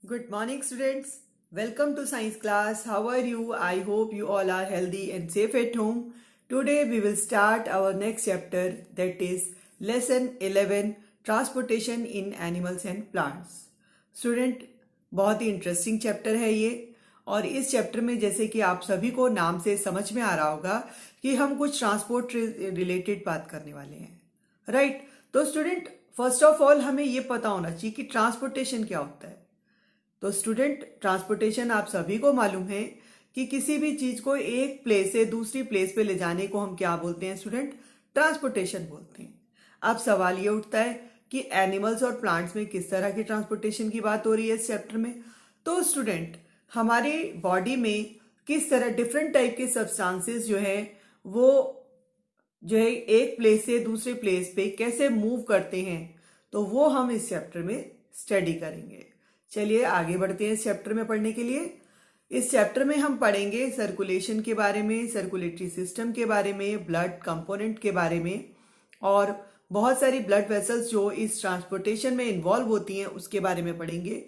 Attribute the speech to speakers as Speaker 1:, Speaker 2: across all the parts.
Speaker 1: Good morning, students. Welcome to science class. How are you? I hope you all are healthy and safe at home. Today we will start our next chapter, that is lesson 11, transportation in animals and plants. Student, बहुत ही interesting chapter है ये। और इस chapter में जैसे कि आप सभी को नाम से समझ में आ रहा होगा कि हम कुछ ट्रांसपोर्ट रिलेटेड बात करने वाले हैं, राइट? तो स्टूडेंट, फर्स्ट ऑफ ऑल हमें ये पता होना चाहिए कि ट्रांसपोर्टेशन क्या होता है। तो स्टूडेंट, ट्रांसपोर्टेशन आप सभी को मालूम है कि किसी भी चीज को एक प्लेस से दूसरी प्लेस पे ले जाने को हम क्या बोलते हैं स्टूडेंट? ट्रांसपोर्टेशन बोलते हैं। अब सवाल ये उठता है कि एनिमल्स और प्लांट्स में किस तरह की ट्रांसपोर्टेशन की बात हो रही है इस चैप्टर में। तो स्टूडेंट, हमारी बॉडी में किस तरह डिफरेंट टाइप के सब्सटेंसेस जो है एक प्लेस से दूसरे प्लेस पे कैसे मूव करते हैं, तो वो हम इस चैप्टर में स्टडी करेंगे। चलिए आगे बढ़ते हैं इस चैप्टर में पढ़ने के लिए। इस चैप्टर में हम पढ़ेंगे सर्कुलेशन के बारे में, सर्कुलेटरी सिस्टम के बारे में, ब्लड कंपोनेंट के बारे में, और बहुत सारी ब्लड वेसल्स जो इस ट्रांसपोर्टेशन में इन्वॉल्व होती हैं उसके बारे में पढ़ेंगे।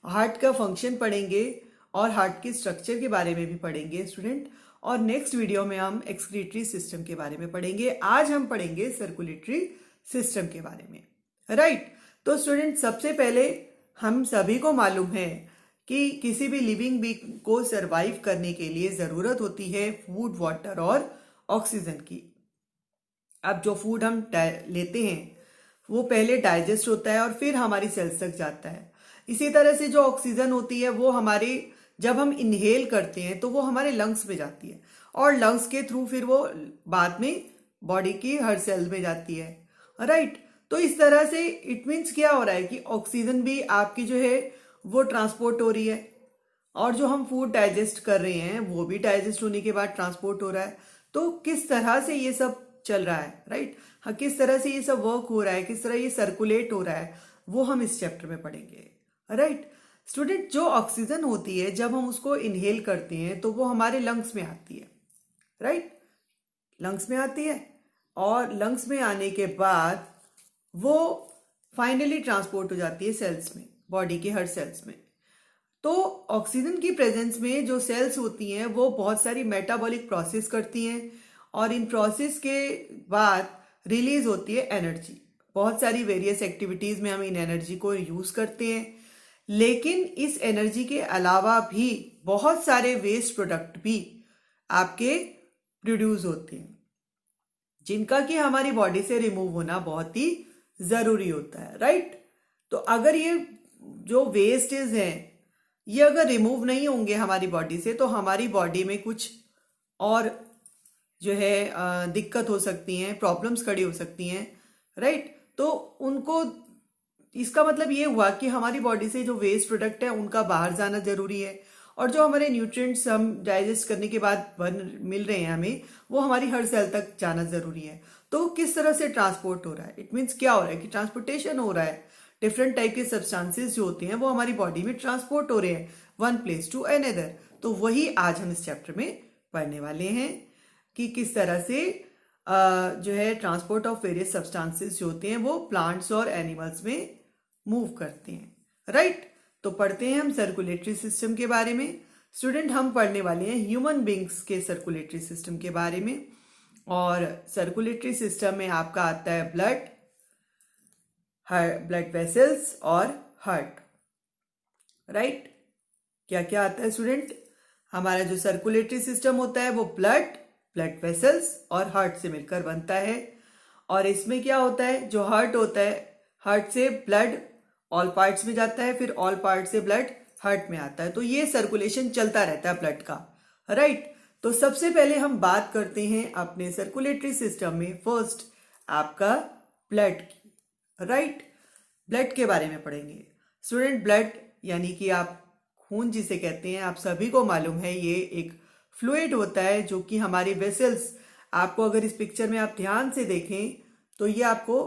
Speaker 1: हार्ट का फंक्शन पढ़ेंगे और हार्ट के स्ट्रक्चर के बारे में भी पढ़ेंगे स्टूडेंट। और नेक्स्ट वीडियो में हम एक्सक्रीटरी सिस्टम के बारे में पढ़ेंगे। आज हम पढ़ेंगे सर्कुलेटरी सिस्टम के बारे में, राइट? तो स्टूडेंट, सबसे पहले हम सभी को मालूम है कि किसी भी लिविंग बीइंग को सरवाइव करने के लिए जरूरत होती है फूड, वाटर और ऑक्सीजन की। अब जो फूड हम लेते हैं वो पहले डाइजेस्ट होता है और फिर हमारी सेल्स तक जाता है। इसी तरह से जो ऑक्सीजन होती है वो हमारे, जब हम इनहेल करते हैं तो वो हमारे लंग्स में जाती है और लंग्स के थ्रू फिर वो बाद में बॉडी की हर सेल में जाती है, राइट? तो इस तरह से इट मीन्स क्या हो रहा है कि ऑक्सीजन भी आपकी जो है वो ट्रांसपोर्ट हो रही है, और जो हम फूड डाइजेस्ट कर रहे हैं वो भी डाइजेस्ट होने के बाद ट्रांसपोर्ट हो रहा है। तो किस तरह से ये सब चल रहा है, राइट? हाँ, किस तरह से ये सब वर्क हो रहा है, किस तरह ये सर्कुलेट हो रहा है, वो हम इस चैप्टर में पढ़ेंगे, राइट? स्टूडेंट, जो ऑक्सीजन होती है जब हम उसको इनहेल करते हैं तो वो हमारे लंग्स में आती है, राइट? लंग्स में आती है और लंग्स में आने के बाद वो फाइनली ट्रांसपोर्ट हो जाती है सेल्स में, बॉडी के हर सेल्स में। तो ऑक्सीजन की प्रेजेंस में जो सेल्स होती हैं वो बहुत सारी मेटाबॉलिक प्रोसेस करती हैं और इन प्रोसेस के बाद रिलीज होती है एनर्जी। बहुत सारी वेरियस एक्टिविटीज में हम इन एनर्जी को यूज करते हैं, लेकिन इस एनर्जी के अलावा भी बहुत सारे वेस्ट प्रोडक्ट भी आपके प्रोड्यूस होते हैं जिनका कि हमारी बॉडी से रिमूव होना बहुत ही जरूरी होता है, राइट? तो अगर ये जो वेस्टेज हैं ये अगर रिमूव नहीं होंगे हमारी बॉडी से तो हमारी बॉडी में कुछ और जो है दिक्कत हो सकती हैं, प्रॉब्लम्स खड़ी हो सकती हैं, राइट? तो उनको, इसका मतलब ये हुआ कि हमारी बॉडी से जो वेस्ट प्रोडक्ट है उनका बाहर जाना जरूरी है, और जो हमारे न्यूट्रिएंट्स हम डाइजेस्ट करने के बाद मिल रहे हैं हमें, वो हमारी हर सेल तक जाना जरूरी है। तो किस तरह से ट्रांसपोर्ट हो रहा है? इट मीन्स क्या हो रहा है कि ट्रांसपोर्टेशन हो रहा है। डिफरेंट टाइप के सब्सटेंसेस जो होते हैं वो हमारी बॉडी में ट्रांसपोर्ट हो रहे हैं वन प्लेस टू अनदर। तो वही आज हम इस चैप्टर में पढ़ने वाले हैं कि किस तरह से जो है ट्रांसपोर्ट ऑफ वेरियस सब्सटेंसेस जो होते हैं वो प्लांट्स और एनिमल्स में मूव करते हैं, राइट? तो पढ़ते हैं हम सर्कुलेटरी सिस्टम के बारे में। स्टूडेंट, हम पढ़ने वाले हैं ह्यूमन बींग्स के सर्कुलेटरी सिस्टम के बारे में। और सर्कुलेटरी सिस्टम में आपका आता है ब्लड, ब्लड वेसल्स और हार्ट, राइट? क्या क्या आता है स्टूडेंट? हमारा जो सर्कुलेटरी सिस्टम होता है वो ब्लड, ब्लड वेसल्स और हार्ट से मिलकर बनता है। और इसमें क्या होता है, जो हार्ट होता है, हार्ट से ब्लड ऑल पार्ट्स में जाता है, फिर ऑल पार्ट से ब्लड हार्ट में आता है। तो ये सर्कुलेशन चलता रहता है ब्लड का, राइट? तो सबसे पहले हम बात करते हैं अपने सर्कुलेटरी सिस्टम में फर्स्ट आपका ब्लड की, राइट? ब्लड के बारे में पढ़ेंगे स्टूडेंट। ब्लड यानी कि आप खून जिसे कहते हैं, आप सभी को मालूम है ये एक फ्लूइड होता है जो कि हमारी वेसल्स, आपको अगर इस पिक्चर में आप ध्यान से देखें तो ये आपको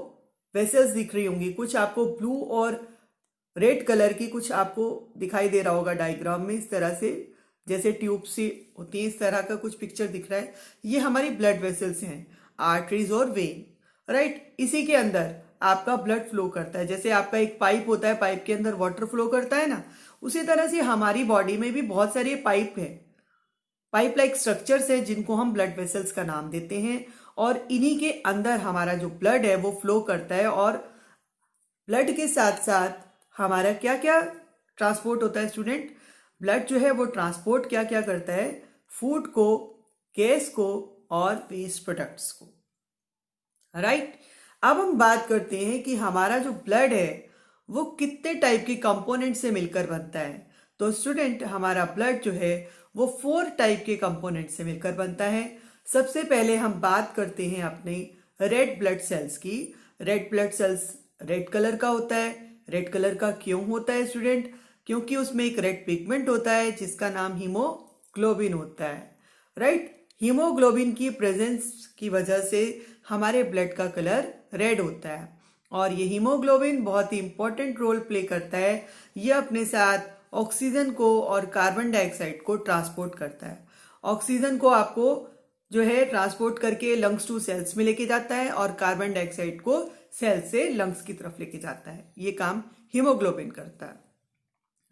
Speaker 1: वेसल्स दिख रही होंगी, कुछ आपको ब्लू और रेड कलर की कुछ आपको दिखाई दे रहा होगा डायग्राम में, इस तरह से जैसे ट्यूब सी होती है, इस तरह का कुछ पिक्चर दिख रहा है। ये हमारी ब्लड वेसल्स हैं, आर्टरीज और वेन, राइट? इसी के अंदर आपका ब्लड फ्लो करता है। जैसे आपका एक पाइप होता है, पाइप के अंदर वाटर फ्लो करता है ना, उसी तरह से हमारी बॉडी में भी बहुत सारे पाइप है, पाइप लाइक स्ट्रक्चर्स है, जिनको हम ब्लड वेसल्स का नाम देते हैं। और इन्हीं के अंदर हमारा जो ब्लड है वो फ्लो करता है। और ब्लड के साथ साथ हमारा क्या क्या ट्रांसपोर्ट होता है स्टूडेंट? ब्लड जो है वो ट्रांसपोर्ट क्या क्या करता है? फूड को, गैस को और वेस्ट प्रोडक्ट्स को, राइट। अब हम बात करते हैं कि हमारा जो ब्लड है वो कितने टाइप के कंपोनेंट से मिलकर बनता है। तो स्टूडेंट, हमारा ब्लड जो है वो 4 टाइप के कंपोनेंट से मिलकर बनता है। सबसे पहले हम बात करते हैं अपने रेड ब्लड सेल्स की। Red blood cells red colour का होता है। रेड कलर का क्यों होता है स्टूडेंट? क्योंकि उसमें एक रेड पिगमेंट होता है जिसका नाम हीमोग्लोबिन होता है, राइट। हीमोग्लोबिन की प्रेजेंस की वजह से हमारे ब्लड का कलर रेड होता है। और ये हीमोग्लोबिन बहुत ही इंपॉर्टेंट रोल प्ले करता है। ये अपने साथ ऑक्सीजन को और कार्बन डाइऑक्साइड को ट्रांसपोर्ट करता है। ऑक्सीजन को आपको जो है ट्रांसपोर्ट करके लंग्स टू सेल्स में लेके जाता है और कार्बन डाइऑक्साइड को सेल से लंग्स की तरफ लेके जाता है। ये काम हीमोग्लोबिन करता है,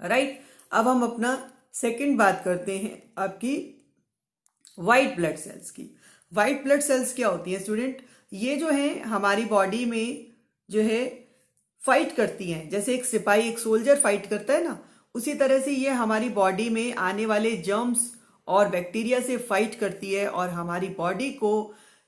Speaker 1: राइट। अब हम अपना सेकंड बात करते हैं आपकी व्हाइट ब्लड सेल्स की। व्हाइट ब्लड सेल्स क्या होती है स्टूडेंट? ये जो है हमारी बॉडी में जो है फाइट करती हैं। जैसे एक सिपाही, एक सोल्जर फाइट करता है ना, उसी तरह से ये हमारी बॉडी में आने वाले जर्म्स और बैक्टीरिया से फाइट करती है और हमारी बॉडी को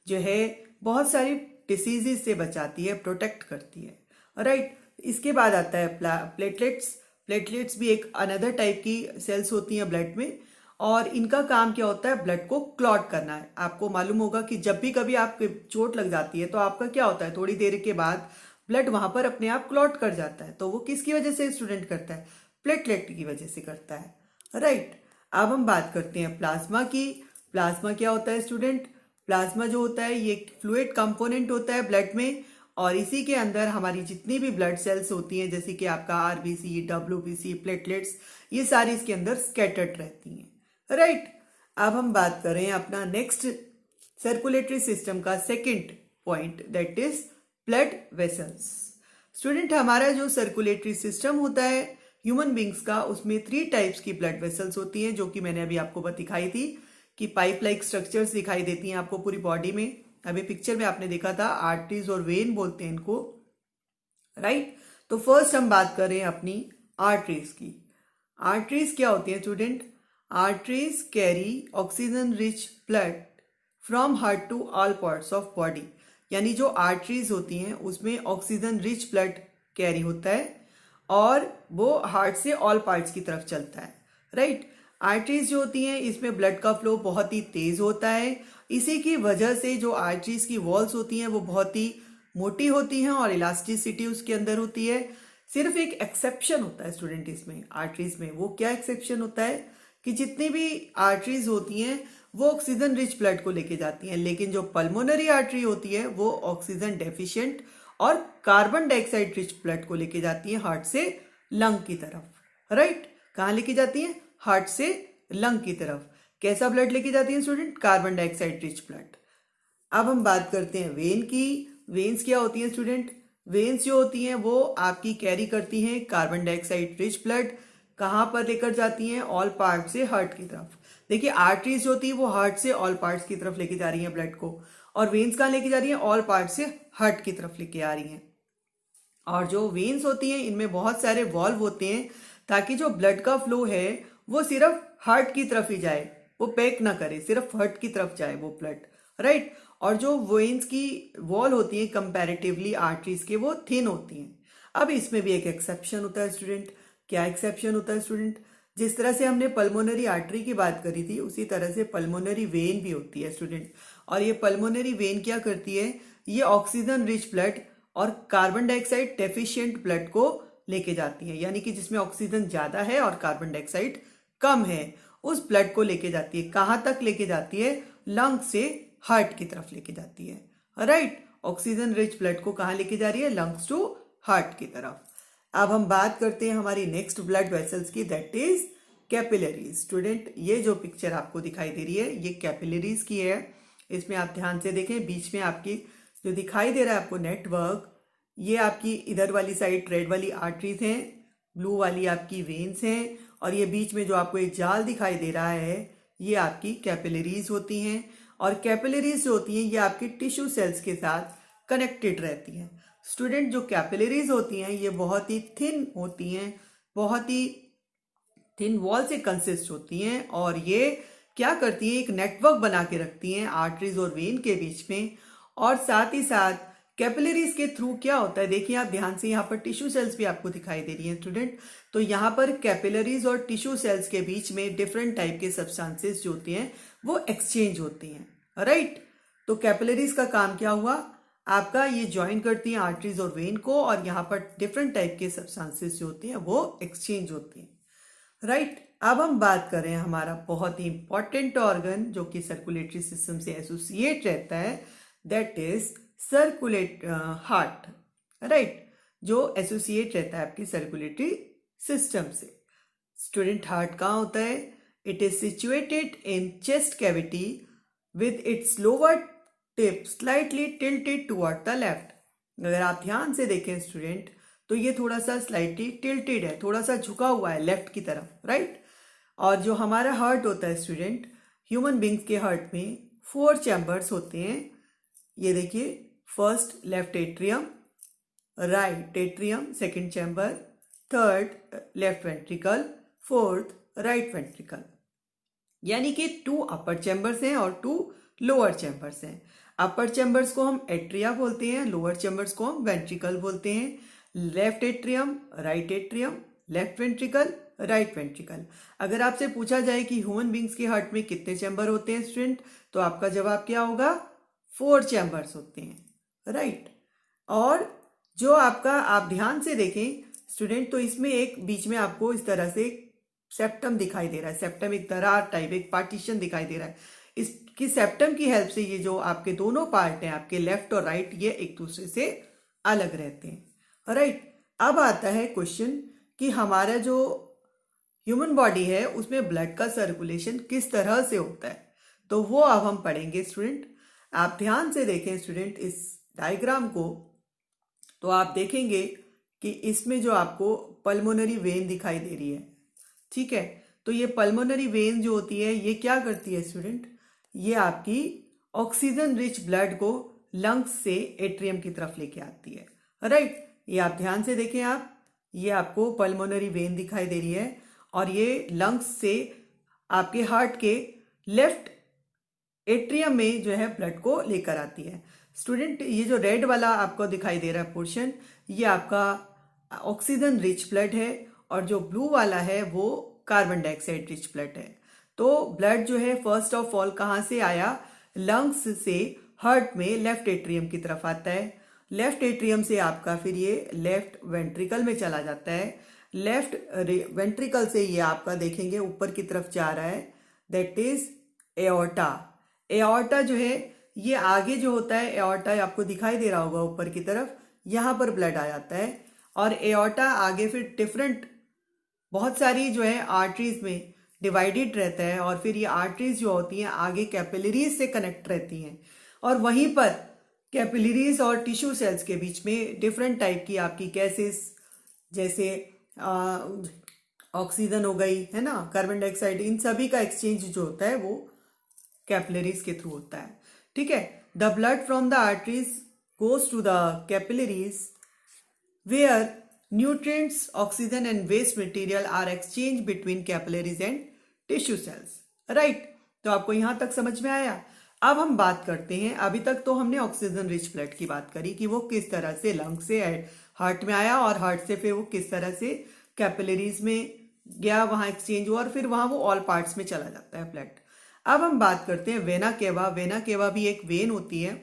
Speaker 1: जो है बहुत सारी डिसीजेज से बचाती है, प्रोटेक्ट करती है, राइट। इसके बाद आता है प्लेटलेट्स। प्लेटलेट्स भी एक अनदर टाइप की सेल्स होती हैं ब्लड में, और इनका काम क्या होता है? ब्लड को क्लॉट करना है। आपको मालूम होगा कि जब भी कभी आपको चोट लग जाती है तो आपका क्या होता है? थोड़ी देर के बाद ब्लड वहां पर अपने आप क्लॉट कर जाता है। तो वो किसकी वजह से स्टूडेंट करता है? प्लेटलेट की वजह से करता है, राइट। अब हम बात करते हैं प्लाज्मा की। प्लाज्मा क्या होता है स्टूडेंट? प्लाज्मा जो होता है ये फ्लूइड कंपोनेंट होता है ब्लड में, और इसी के अंदर हमारी जितनी भी ब्लड सेल्स होती हैं, जैसे कि आपका आरबीसी, डब्ल्यूबीसी, प्लेटलेट्स, ये सारी इसके अंदर स्कैटर्ड रहती हैं, राइट। अब हम बात करें अपना नेक्स्ट सर्कुलेटरी सिस्टम का second point, that is blood vessels. Student, हमारा जो सर्कुलेटरी सिस्टम होता है ह्यूमन बींग्स का, उसमें 3 टाइप्स की ब्लड वेसल्स होती हैं, जो कि मैंने अभी आपको दिखाई थी कि पाइप लाइक स्ट्रक्चर्स दिखाई देती हैं आपको पूरी बॉडी में। अभी पिक्चर में आपने देखा था, आर्टरीज और वेन बोलते हैं इनको, राइट। तो फर्स्ट हम बात करें अपनी आर्टरीज की। आर्टरीज क्या होती है student? Arteries carry oxygen rich blood from heart to all parts of body. यानी जो आर्टरीज होती हैं उसमें ऑक्सीजन रिच ब्लड कैरी होता है और वो हार्ट से ऑल पार्ट्स की तरफ चलता है, राइट। आर्टरीज जो होती हैं इसमें ब्लड का फ्लो बहुत ही तेज होता है। इसी की वजह से जो आर्टरीज की वॉल्स होती हैं वो बहुत ही मोटी होती हैं और इलास्टिसिटी उसके अंदर होती है। सिर्फ एक एक्सेप्शन होता है स्टूडेंट इसमें, आर्टरीज में। वो क्या एक्सेप्शन होता है कि जितनी भी आर्टरीज होती हैं वो ऑक्सीजन रिच ब्लड को लेके जाती हैं, लेकिन जो पल्मोनरी आर्टरी होती है वो ऑक्सीजन डेफिशिएंट और कार्बन डाइऑक्साइड रिच ब्लड को लेके जाती है हार्ट से लंग की तरफ, राइट। कहाँ लेके जाती है? हार्ट से लंग की तरफ। कैसा ब्लड लेके जाती है student? Carbon dioxide rich blood. अब हम बात करते हैं वेन की। वेन्स क्या होती है स्टूडेंट? वेन्स जो होती हैं वो आपकी कैरी करती हैं कार्बन डाइऑक्साइड रिच ब्लड। कहाँ पर लेकर जाती हैं? ऑल पार्ट से हार्ट की तरफ। देखिए, आर्टरीज जो होती है वो हार्ट से ऑल पार्ट्स की तरफ लेके जा रही हैं ब्लड को, और वेन्स कहाँ लेके जा रही हैं? ऑल पार्ट से हार्ट की तरफ लेके आ रही हैं। और जो वेन्स होती हैं इनमें बहुत सारे वॉल्व होते हैं ताकि जो ब्लड का फ्लो है वो सिर्फ हार्ट की तरफ ही जाए, वो पैक ना करे, सिर्फ हार्ट की तरफ जाए वो ब्लड, राइट। और जो वेन्स की वॉल होती है कंपैरेटिवली आर्टरीज के, वो थिन होती हैं। अब इसमें भी एक एक्सेप्शन होता है स्टूडेंट। क्या एक्सेप्शन होता है स्टूडेंट? जिस तरह से हमने पल्मोनरी आर्टरी की बात करी थी उसी तरह से पल्मोनरी वेन भी होती है स्टूडेंट। और ये पल्मोनरी वेन क्या करती है? ये ऑक्सीजन रिच ब्लड और कार्बन डाइऑक्साइड डेफिशिएंट ब्लड को लेके जाती है, यानी कि जिसमें ऑक्सीजन ज्यादा है और कार्बन डाइऑक्साइड कम है, उस ब्लड को लेके जाती है। कहाँ तक लेके जाती है? लंग से हार्ट की तरफ लेके जाती है, राइट। ऑक्सीजन रिच ब्लड को कहाँ लेके जा रही है? लंग्स टू हार्ट की तरफ। अब हम बात करते हैं हमारी नेक्स्ट ब्लड वेसल्स की, दैट इज कैपिलरीज। स्टूडेंट, ये जो पिक्चर आपको दिखाई दे रही है ये कैपिलरीज की है। इसमें आप ध्यान से देखें, बीच में आपकी जो दिखाई दे रहा है आपको नेटवर्क, ये आपकी इधर वाली साइड रेड वाली आर्टरीज हैं, ब्लू वाली आपकी वेन्स हैं, और ये बीच में जो आपको एक जाल दिखाई दे रहा है ये आपकी कैपिलरीज होती हैं। और कैपिलरीज जो होती हैं ये आपकी टिश्यू सेल्स के साथ कनेक्टेड रहती हैं। स्टूडेंट, जो कैपिलरीज होती हैं ये बहुत ही थिन होती हैं, बहुत ही थिन वॉल से कंसिस्ट होती हैं, और ये क्या करती हैं, एक नेटवर्क बना के रखती हैं आर्टरीज और वेन के बीच में। और साथ ही साथ कैपिलरीज के थ्रू क्या होता है, देखिए आप ध्यान से, यहाँ पर टिश्यू सेल्स भी आपको दिखाई दे रही हैं स्टूडेंट। तो यहाँ पर कैपिलरीज और टिश्यू सेल्स के बीच में डिफरेंट टाइप के सब्सटेंसेस जो होती हैं वो एक्सचेंज होती हैं, राइट। तो कैपिलरीज का काम क्या हुआ, आपका ये ज्वाइन करती हैं आर्टरीज और वेन को, और यहाँ पर डिफरेंट टाइप के सब्सटेंसेस जो होती हैं वो एक्सचेंज होती हैं, राइट। अब हम बात करें हमारा बहुत ही इंपॉर्टेंट ऑर्गन जो कि सर्कुलेटरी सिस्टम से एसोसिएट रहता है, that is circulate heart, right, जो एसोसिएट रहता है आपकी सर्कुलेटरी सिस्टम से। स्टूडेंट, हार्ट कहाँ होता है, it is situated in chest cavity with its lower tip slightly tilted toward the left. अगर आप ध्यान से देखें स्टूडेंट तो ये थोड़ा सा स्लाइटली टिल्टेड है, थोड़ा सा झुका हुआ है लेफ्ट की तरफ, राइट। और जो हमारा हार्ट होता है स्टूडेंट, ह्यूमन बींग्स के हार्ट में 4 चैम्बर्स होते हैं। ये देखिए, first left atrium, right atrium, second chamber, third left ventricle, fourth right ventricle. यानी कि 2 अपर चैम्बर्स हैं और 2 लोअर चैम्बर्स हैं। अपर चैम्बर्स को हम एट्रिया बोलते हैं, लोअर चैम्बर्स को हम वेंट्रिकल बोलते हैं। Left atrium, right atrium, left ventricle, right ventricle. अगर आपसे पूछा जाए कि ह्यूमन बींग्स के हार्ट में कितने चैम्बर होते हैं स्टूडेंट, तो आपका जवाब क्या होगा, 4 चैम्बर्स होते हैं, राइट। और जो आपका, आप ध्यान से देखें स्टूडेंट, तो इसमें एक बीच में आपको इस तरह से सेप्टम दिखाई दे रहा है, सेप्टम एक दरार टाइप, एक पार्टीशन दिखाई दे रहा है। इसकी सेप्टम की हेल्प से ये जो आपके दोनों पार्ट हैं, आपके लेफ्ट और राइट, ये एक दूसरे से अलग रहते हैं, राइट। अब आता है क्वेश्चन कि हमारा जो ह्यूमन बॉडी है उसमें ब्लड का सर्कुलेशन किस तरह से होता है, तो वो अब हम पढ़ेंगे स्टूडेंट। आप ध्यान से देखें स्टूडेंट इस डायग्राम को, तो आप देखेंगे कि इसमें जो आपको पल्मोनरी वेन दिखाई दे रही है, ठीक है। तो ये पल्मोनरी वेन जो होती है ये क्या करती है स्टूडेंट, ये आपकी ऑक्सीजन रिच ब्लड को लंग्स से एट्रियम की तरफ लेके आती है, राइट। ये आप ध्यान से देखें, आप, ये आपको पल्मोनरी वेन दिखाई दे रही है, और ये लंग्स से आपके हार्ट के लेफ्ट एट्रियम में जो है ब्लड को लेकर आती है। स्टूडेंट, ये जो रेड वाला आपको दिखाई दे रहा है पोर्शन, ये आपका ऑक्सीजन रिच ब्लड है, और जो ब्लू वाला है वो कार्बन डाइऑक्साइड रिच ब्लड है। तो ब्लड जो है फर्स्ट ऑफ ऑल कहाँ से आया, लंग्स से हार्ट में लेफ्ट एट्रियम की तरफ आता है। लेफ्ट एट्रियम से आपका फिर ये लेफ्ट वेंट्रिकल में चला जाता है। लेफ्ट वेंट्रिकल से ये आपका देखेंगे ऊपर की तरफ जा रहा है, दैट इज एओर्टा। एओर्टा जो है ये आगे जो होता है, एओर्टा आपको दिखाई दे रहा होगा ऊपर की तरफ, यहां पर ब्लड आ जाता है। और एओर्टा आगे फिर डिफरेंट बहुत सारी जो है आर्टरीज में डिवाइडेड रहता है, और फिर ये आर्टरीज जो होती हैं आगे कैपिलरीज से कनेक्ट रहती हैं, और वहीं पर कैपिलरीज और टिश्यू सेल्स के बीच में डिफरेंट टाइप की आपकी गैसेस, जैसे ऑक्सीजन हो गई है ना, कार्बन डाइऑक्साइड, इन सभी का एक्सचेंज जो होता है वो कैपिलरीज के थ्रू होता है, ठीक है। The blood from the arteries goes to the capillaries where nutrients, oxygen and waste material are exchanged between capillaries and tissue cells, right। तो आपको यहां तक समझ में आया। अब हम बात करते हैं, अभी तक तो हमने ऑक्सीजन रिच ब्लड की बात करी कि वो किस तरह से लंग से हार्ट में आया, और हार्ट से फिर वो किस तरह से कैपिलरीज में गया, वहां एक्सचेंज हुआ, और फिर वहां वो ऑल पार्ट्स में चला जाता है ब्लड। अब हम बात करते हैं वेना केवा। वेना केवा भी एक वेन होती है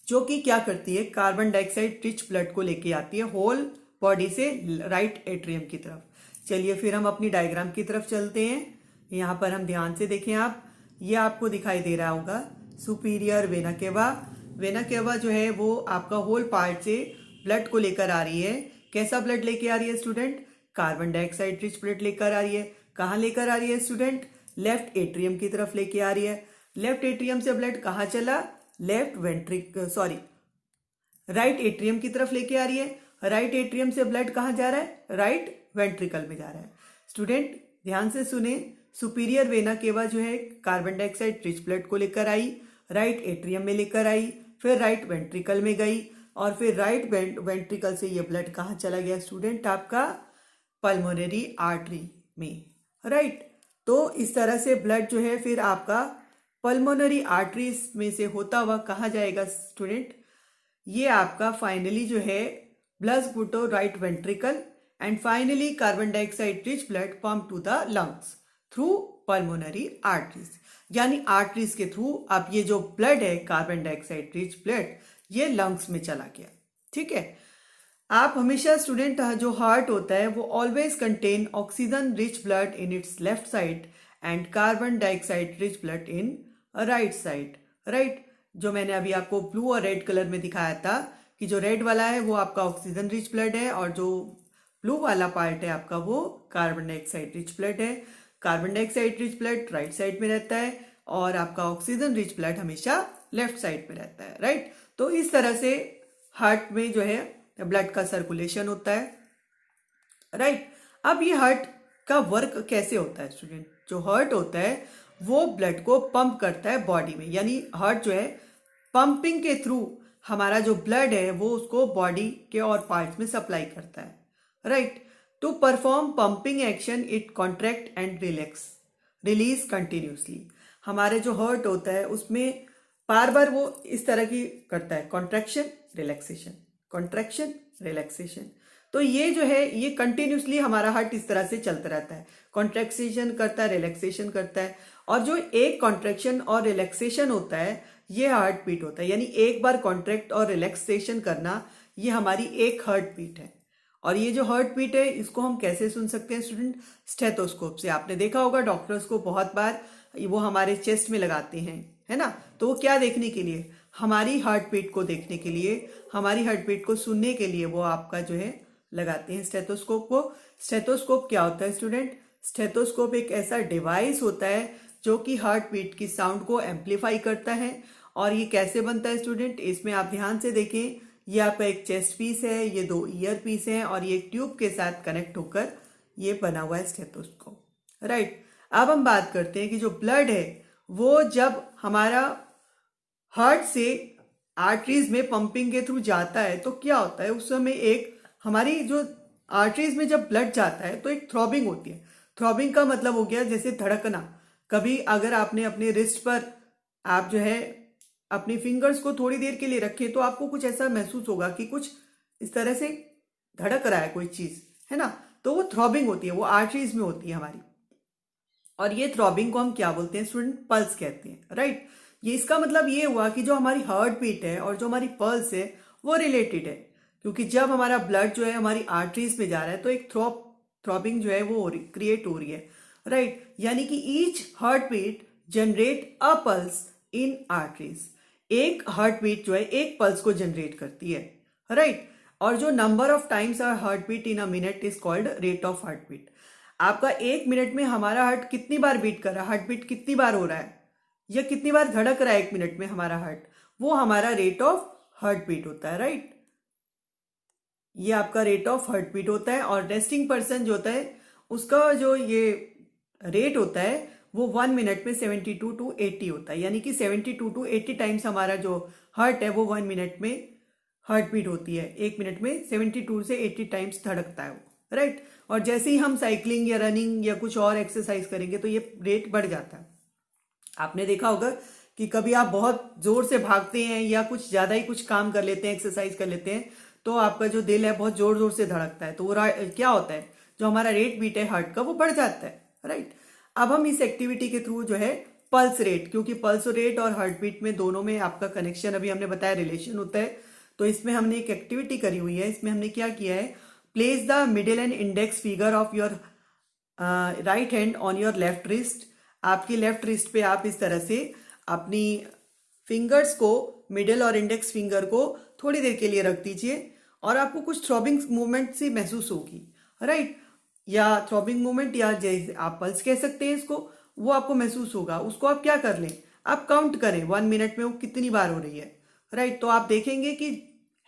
Speaker 1: जो कि क्या करती है, कार्बन डाइऑक्साइड रिच ब्लड को लेके आती है होल बॉडी से राइट एट्रियम की तरफ। चलिए फिर हम अपनी डायग्राम की तरफ चलते हैं। यहाँ पर हम ध्यान से देखें, आप, ये आपको दिखाई दे रहा होगा superior vena cava. Vena cava जो है वो आपका होल पार्ट से ब्लड को लेकर आ रही है। कैसा ब्लड लेके आ रही है student, carbon dioxide rich blood लेकर आ रही है। कहाँ लेकर आ रही है स्टूडेंट, लेफ्ट एट्रियम की तरफ लेके आ रही है। लेफ्ट एट्रियम से ब्लड कहाँ चला, लेफ्ट राइट एट्रियम की तरफ लेके आ रही है। राइट एट्रियम से ब्लड कहाँ जा रहा है? राइट वेंट्रिकल में जा रहा है। स्टूडेंट ध्यान से सुने, सुपीरियर वेना केवा जो है कार्बन डाइऑक्साइड रिच ब्लड को लेकर आई, राइट एट्रियम में लेकर आई, फिर राइट वेंट्रिकल में गई, और फिर राइट वेंट्रिकल से ये ब्लड कहाँ चला गया स्टूडेंट? आपका पल्मोनरी आर्टरी में, राइट। तो इस तरह से ब्लड जो है फिर आपका पल्मोनरी आर्टरीज में से होता हुआ कहाँ जाएगा स्टूडेंट? ये आपका फाइनली जो है blood go to right ventricle and finally carbon dioxide rich blood pump to the lungs through pulmonary arteries, यानी आर्टरीज के थ्रू अब ये जो ब्लड है कार्बन डाइऑक्साइड रिच ब्लड ये लंग्स में चला गया। ठीक है, आप हमेशा स्टूडेंट जो हार्ट होता है वो always contain oxygen rich blood in its left side and carbon dioxide rich blood in right side, right. जो मैंने अभी आपको ब्लू और रेड कलर में दिखाया था कि जो रेड वाला है वो आपका ऑक्सीजन रिच ब्लड है और जो ब्लू वाला पार्ट है आपका वो कार्बन डाइऑक्साइड रिच ब्लड है। Carbon dioxide rich blood right side में रहता है और आपका ऑक्सीजन रिच ब्लड हमेशा लेफ्ट साइड में रहता है, राइट। तो इस तरह से हार्ट में जो है ब्लड का सर्कुलेशन होता है, राइट। अब ये हार्ट का वर्क कैसे होता है स्टूडेंट? जो हार्ट होता है वो ब्लड को पंप करता है बॉडी में, यानी हार्ट जो है पंपिंग के थ्रू हमारा जो ब्लड है वो उसको बॉडी के और पार्ट्स में सप्लाई करता है, right. To perform pumping action it contract and release continuously. हमारे जो हार्ट होता है उसमें बार बार वो इस तरह की करता है, कॉन्ट्रैक्शन रिलैक्सेशन, कॉन्ट्रैक्शन रिलैक्सेशन। तो ये जो है ये कंटिन्यूसली हमारा हार्ट इस तरह से चलता रहता है, कॉन्ट्रैक्शन करता है रिलैक्सेशन करता है। और जो एक कॉन्ट्रैक्शन और रिलैक्सेशन होता है ये हार्ट बीट होता है, यानी एक बार कॉन्ट्रैक्ट और रिलैक्सेशन करना ये हमारी एक हार्ट बीट है। और ये जो हार्ट बीट है इसको हम कैसे सुन सकते हैं स्टूडेंट? स्टेथोस्कोप से। आपने देखा होगा डॉक्टर्स को बहुत बार वो हमारे चेस्ट में लगाते हैं, है ना। तो वो क्या देखने के लिए? हमारी हार्ट बीट को देखने के लिए, हमारी हार्ट बीट को सुनने के लिए वो आपका जो है लगाते हैं स्टेथोस्कोप को। स्टेथोस्कोप क्या होता है स्टूडेंट? स्टेथोस्कोप एक ऐसा डिवाइस होता है जो कि हार्ट बीट की साउंड को एम्पलीफाई करता है। और ये कैसे बनता है स्टूडेंट? इसमें आप ध्यान से देखें, ये आपका एक चेस्ट पीस है, ये दो ईयर पीस है और ये एक ट्यूब के साथ कनेक्ट होकर ये बना हुआ है स्टेथोस्कोप, राइट। अब हम बात करते हैं कि जो ब्लड है वो जब हमारा हार्ट से आर्टरीज में पंपिंग के थ्रू जाता है तो क्या होता है? उस समय एक हमारी जो आर्टरीज में जब ब्लड जाता है तो एक थ्रॉबिंग होती है। थ्रॉबिंग का मतलब हो गया जैसे धड़कना। कभी अगर आपने अपने रिस्ट पर आप जो है अपनी फिंगर्स को थोड़ी देर के लिए रखे तो आपको कुछ ऐसा महसूस होगा कि कुछ इस तरह से धड़क रहा है कोई चीज, है ना। तो वो थ्रॉबिंग होती है, वो आर्टरीज में होती है हमारी। और ये थ्रॉबिंग को हम क्या बोलते हैं स्टूडेंट? पल्स कहते हैं, राइट। ये इसका मतलब ये हुआ कि जो हमारी हार्ट बीट है और जो हमारी पल्स है वो रिलेटेड है, क्योंकि जब हमारा ब्लड जो है हमारी आर्टरीज में जा रहा है तो एक थ्रॉबिंग जो है वो क्रिएट हो रही है, राइट। यानी कि each heart beat generate a pulse in arteries. एक हार्ट बीट जो है एक पल्स को जनरेट करती है, राइट। और जो number of times are heart beat in a minute is called rate of heart beat. आपका एक मिनट में हमारा हार्ट कितनी बार बीट कर रहा है, हार्ट बीट कितनी बार हो रहा है या कितनी बार धड़क रहा है एक मिनट में हमारा हार्ट, वो हमारा रेट ऑफ हार्ट बीट होता है, राइट। ये आपका रेट ऑफ हार्ट बीट होता है। और रेस्टिंग पर्सन जो होता है उसका जो ये रेट होता है वो 1 मिनट में 72 to 80 होता है, यानी कि 72 to 80 टाइम्स हमारा जो हार्ट है वो 1 मिनट में हार्ट बीट होती है। एक मिनट में 72 से 80 टाइम्स धड़कता है वो, राइट। और जैसे ही हम साइकिलिंग या रनिंग या कुछ और एक्सरसाइज करेंगे तो ये रेट बढ़ जाता है। आपने देखा होगा कि कभी आप बहुत जोर से भागते हैं या कुछ ज्यादा ही कुछ काम कर लेते हैं, एक्सरसाइज कर लेते हैं, तो आपका जो दिल है बहुत जोर जोर से धड़कता है। तो वो क्या होता है, जो हमारा रेट बीट है हार्ट का वो बढ़ जाता है, राइट। अब हम इस एक्टिविटी के थ्रू जो है पल्स रेट, क्योंकि पल्स रेट और हार्ट बीट में दोनों में आपका कनेक्शन अभी हमने बताया रिलेशन होता है, तो इसमें हमने एक एक्टिविटी करी हुई है। इसमें हमने क्या किया है, place the middle and index finger of your right hand on your left wrist. आपकी लेफ्ट रिस्ट पे आप इस तरह से अपनी फिंगर्स को, मिडिल और इंडेक्स फिंगर को थोड़ी देर के लिए रख दीजिए और आपको कुछ थ्रॉबिंग मूवमेंट सी महसूस होगी, राइट। या थ्रॉबिंग मूवमेंट या जैसे आप पल्स कह सकते हैं इसको, वो आपको महसूस होगा। उसको आप क्या कर लें, आप काउंट करें 1 मिनट में वो कितनी बार हो रही है, राइट। तो आप देखेंगे कि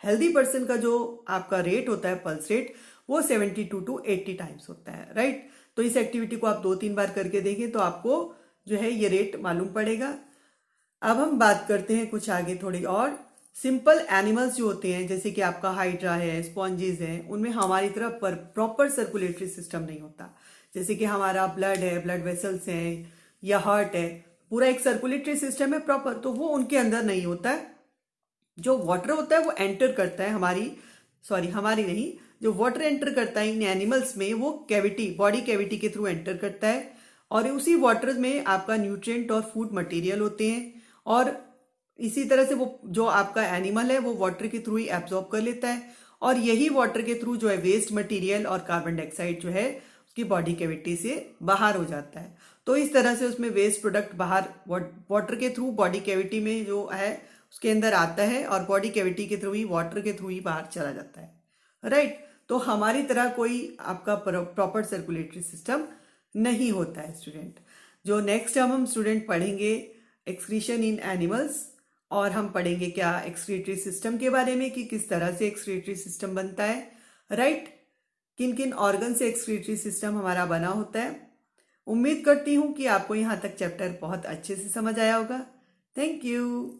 Speaker 1: हेल्दी पर्सन का जो आपका रेट होता है पल्स रेट वो 72 to 80 टाइम्स होता है, राइट। तो इस एक्टिविटी को आप 2-3 बार करके देखें तो आपको जो है ये रेट मालूम पड़ेगा। अब हम बात करते हैं कुछ आगे थोड़ी और सिंपल एनिमल्स जो होते हैं, जैसे कि आपका हाइड्रा है, स्पॉन्जेस हैं, उनमें हमारी तरह प्रॉपर सर्कुलेटरी सिस्टम नहीं होता। जैसे कि हमारा ब्लड है, ब्लड वेसल्स हैं या हार्ट है, पूरा एक सर्कुलेटरी सिस्टम है प्रॉपर, तो वो उनके अंदर नहीं होता है। जो वाटर होता है वो एंटर करता है हमारी नहीं, जो वाटर एंटर करता है इन एनिमल्स में वो कैविटी, बॉडी कैविटी के थ्रू एंटर करता है, और उसी वाटर में आपका न्यूट्रिएंट और फूड मटेरियल होते हैं, और इसी तरह से वो जो आपका एनिमल है वो वाटर के थ्रू ही एब्जॉर्ब कर लेता है, और यही वाटर के थ्रू जो है वेस्ट मटेरियल और कार्बन डाइऑक्साइड जो है उसकी बॉडी कैविटी से बाहर हो जाता है। तो इस तरह से उसमें वेस्ट प्रोडक्ट बाहर वाटर के थ्रू बॉडी कैविटी में जो है उसके अंदर आता है, और बॉडी कैविटी के थ्रू ही, वाटर के थ्रू ही बाहर चला जाता है, राइट। तो हमारी तरह कोई आपका प्रॉपर सर्कुलेटरी सिस्टम नहीं होता है स्टूडेंट। जो नेक्स्ट हम स्टूडेंट पढ़ेंगे एक्सक्रीशन इन एनिमल्स, और हम पढ़ेंगे क्या एक्सक्रीटरी सिस्टम के बारे में कि किस तरह से एक्सक्रीटरी सिस्टम बनता है, राइट। किन किन ऑर्गन से एक्सक्रीटरी सिस्टम हमारा बना होता है। उम्मीद करती हूँ कि आपको यहाँ तक चैप्टर बहुत अच्छे से समझ आया होगा। Thank you.